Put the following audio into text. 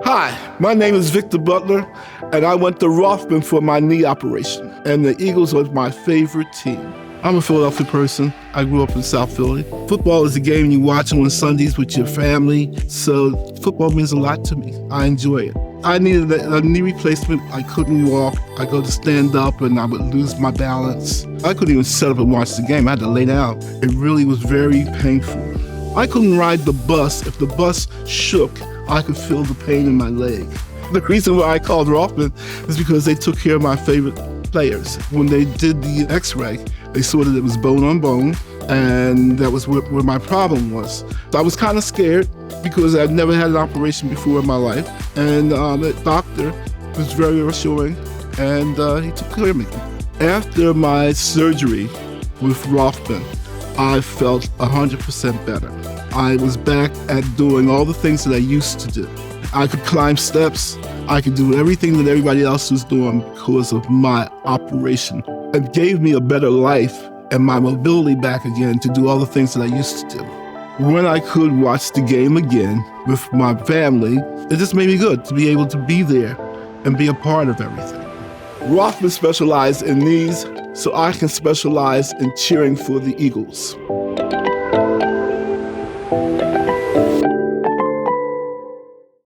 Hi, my name is Victor Butler, and I went to Rothman for my knee operation, and the Eagles was my favorite team. I'm a Philadelphia person. I grew up in South Philly. Football is a game you watch on Sundays with your family, so football means a lot to me. I enjoy it. I needed a knee replacement. I couldn't walk. I go to stand up and I would lose my balance. I couldn't even sit up and watch the game. I had to lay down. It really was very painful. I couldn't ride the bus. If the bus shook, I could feel the pain in my leg. The reason why I called Rothman is because they took care of my favorite players. When they did the x-ray, they saw that it was bone on bone, and that was where my problem was. So I was kind of scared because I'd never had an operation before in my life, and the doctor was very reassuring, and he took care of me. After my surgery with Rothman, I felt 100% better. I was back at doing all the things that I used to do. I could climb steps. I could do everything that everybody else was doing because of my operation. It gave me a better life and my mobility back again to do all the things that I used to do. When I could watch the game again with my family, it just made me good to be able to be there and be a part of everything. Rothman specialized in knees, so I can specialize in cheering for the Eagles.